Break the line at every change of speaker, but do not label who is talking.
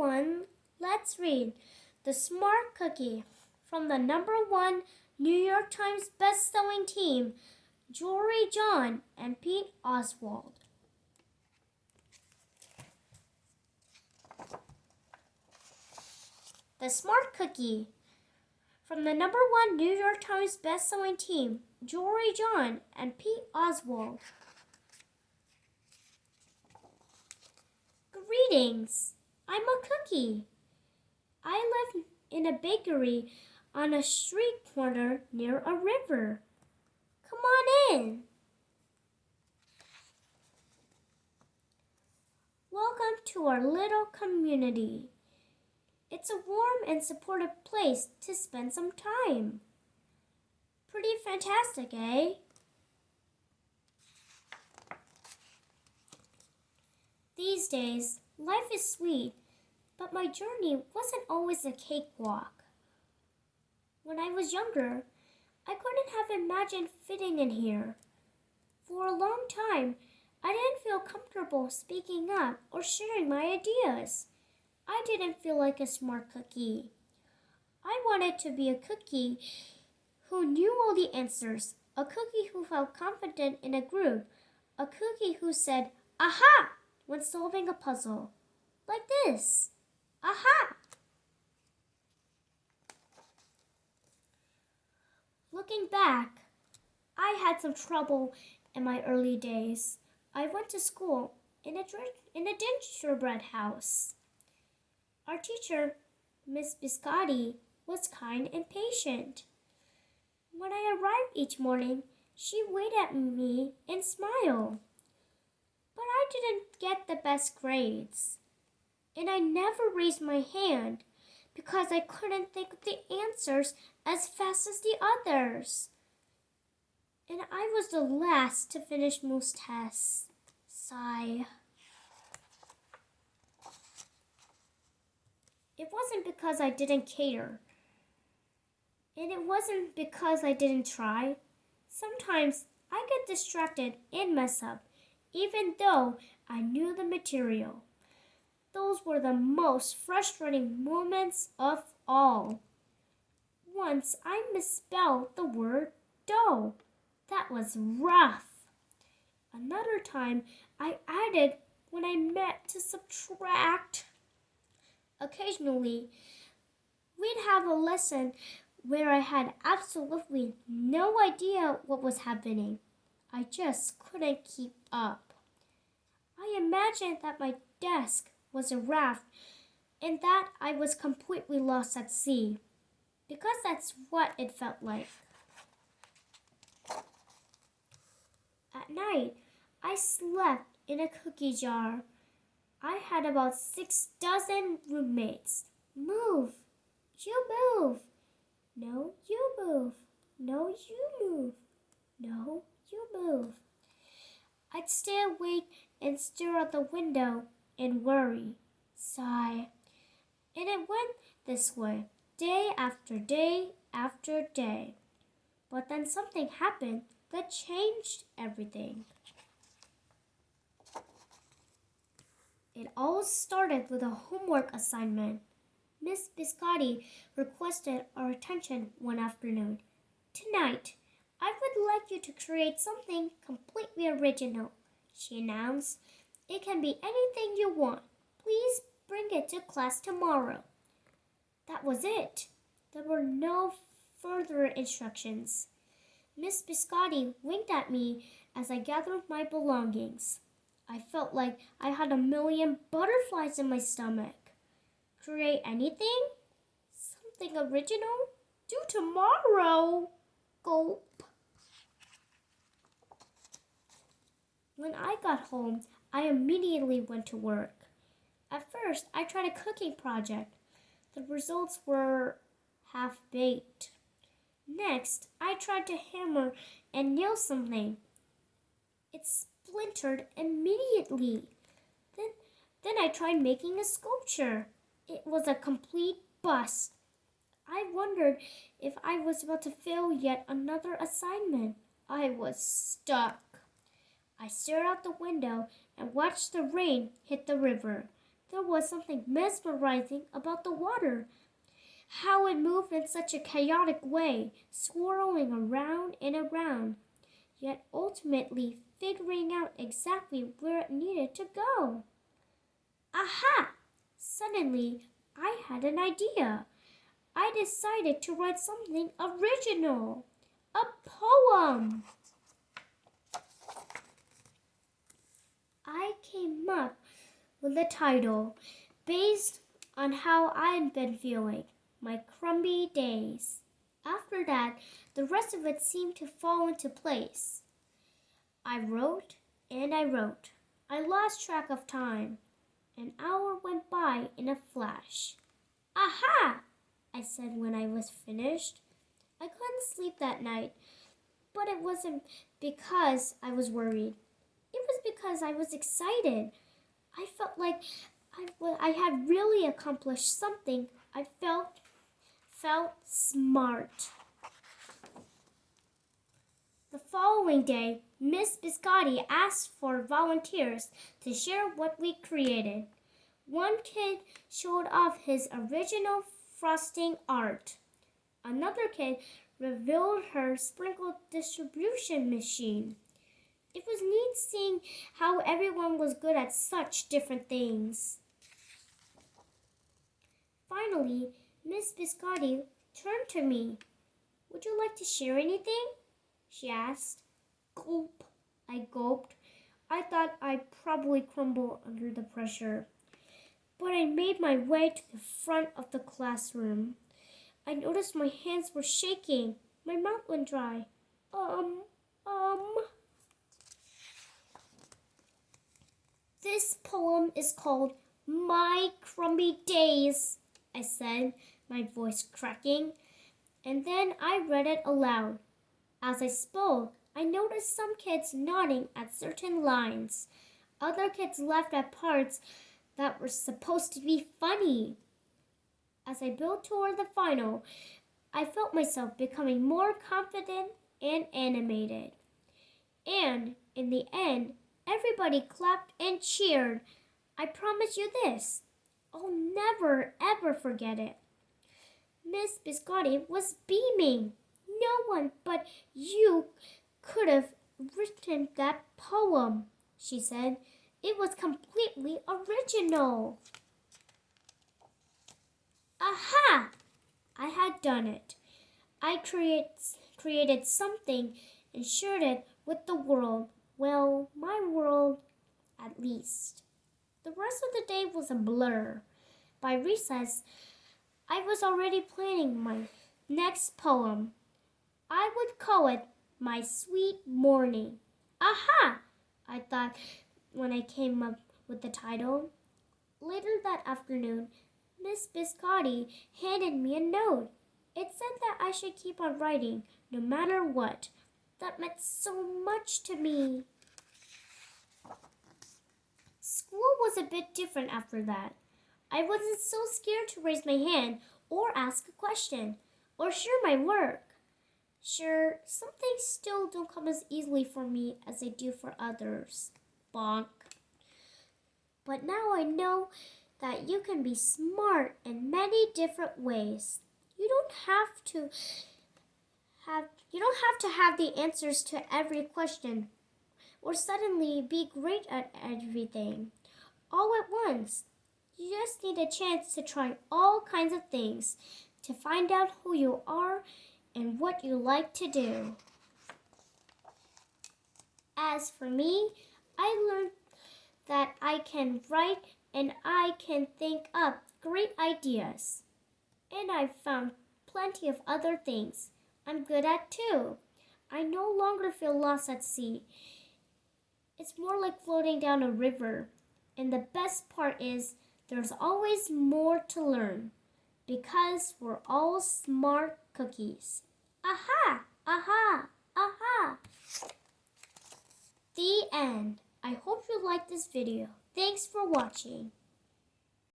everyone, let's read The Smart Cookie from the #1 New York Times best-selling team, Jory John and Pete Oswald. The Smart Cookie from the #1 New York Times best-selling team, Jory John and Pete Oswald. Greetings! I'm a cookie. I live in a bakery on a street corner near a river. Come on in. Welcome to our little community. It's a warm and supportive place to spend some time. Pretty fantastic, eh? These days, life is sweet, but my journey wasn't always a cakewalk. When I was younger, I couldn't have imagined fitting in here. For a long time, I didn't feel comfortable speaking up or sharing my ideas. I didn't feel like a smart cookie. I wanted to be a cookie who knew all the answers, a cookie who felt confident in a group, a cookie who said, "Aha!" when solving a puzzle. Like this. Aha! Looking back, I had some trouble in my early days. I went to school in a gingerbread house. Our teacher, Miss Biscotti, was kind and patient. When I arrived each morning, she waved at me and smiled. But I didn't get the best grades. And I never raised my hand because I couldn't think of the answers as fast as the others. And I was the last to finish most tests. Sigh. It wasn't because I didn't care. And it wasn't because I didn't try. Sometimes I get distracted and mess up, even though I knew the material. Those were the most frustrating moments of all. Once I misspelled the word dough. That was rough. Another time I added when I meant to subtract. Occasionally, we'd have a lesson where I had absolutely no idea what was happening. I just couldn't keep up. I imagined that my desk was a raft and that I was completely lost at sea, because that's what it felt like. At night, I slept in a cookie jar. I had about 6 dozen roommates. Move! You move! No, you move! No, you move! No, you move! I'd stay awake and stare out the window and worry, sigh. And it went this way, day after day after day. But then something happened that changed everything. It all started with a homework assignment. Miss Biscotti requested our attention one afternoon. "Tonight, I would like you to create something completely original," she announced. "It can be anything you want. Please bring it to class tomorrow." That was it. There were no further instructions. Miss Biscotti winked at me as I gathered my belongings. I felt like I had a million butterflies in my stomach. Create anything? Something original? Due tomorrow? Gulp. When I got home, I immediately went to work. At first, I tried a cooking project. The results were half-baked. Next, I tried to hammer and nail something. It splintered immediately. Then I tried making a sculpture. It was a complete bust. I wondered if I was about to fail yet another assignment. I was stuck. I stared out the window and watched the rain hit the river. There was something mesmerizing about the water. How it moved in such a chaotic way, swirling around and around, yet ultimately figuring out exactly where it needed to go. Aha! Suddenly, I had an idea. I decided to write something original. A poem. I came up with the title based on how I had been feeling, my crummy days. After that, the rest of it seemed to fall into place. I wrote and I wrote. I lost track of time. An hour went by in a flash. Aha! I said when I was finished. I couldn't sleep that night, but it wasn't because I was worried. It was because I was excited. I felt like I had really accomplished something. I felt smart. The following day, Miss Biscotti asked for volunteers to share what we created. One kid showed off his original frosting art. Another kid revealed her sprinkle distribution machine. It was neat seeing how everyone was good at such different things. Finally, Miss Biscotti turned to me. Would you like to share anything? She asked. Gulp. I gulped. I thought I'd probably crumble under the pressure. But I made my way to the front of the classroom. I noticed my hands were shaking. My mouth went dry. This poem is called My Crummy Days, I said, my voice cracking. And then I read it aloud. As I spoke, I noticed some kids nodding at certain lines. Other kids laughed at parts that were supposed to be funny. As I built toward the final, I felt myself becoming more confident and animated. And in the end, everybody clapped and cheered. I promise you this, I'll never ever forget it. Miss Biscotti was beaming. No one but you could have written that poem, she said. It was completely original. Aha! I had done it. I created something and shared it with the world. Well, my world, at least. The rest of the day was a blur. By recess, I was already planning my next poem. I would call it My Sweet Morning. Aha! I thought when I came up with the title. Later that afternoon, Miss Biscotti handed me a note. It said that I should keep on writing, no matter what. That meant so much to me. School was a bit different after that. I wasn't so scared to raise my hand or ask a question or share my work. Sure, some things still don't come as easily for me as they do for others. Bonk. But now I know that you can be smart in many different ways. You don't have to have the answers to every question or suddenly be great at everything all at once. You just need a chance to try all kinds of things to find out who you are and what you like to do. As for me, I learned that I can write and I can think up great ideas. And I've found plenty of other things I'm good at too. I no longer feel lost at sea. It's more like floating down a river. And the best part is there's always more to learn because we're all smart cookies. Aha! Aha! Aha! The end. I hope you liked this video. Thanks for watching.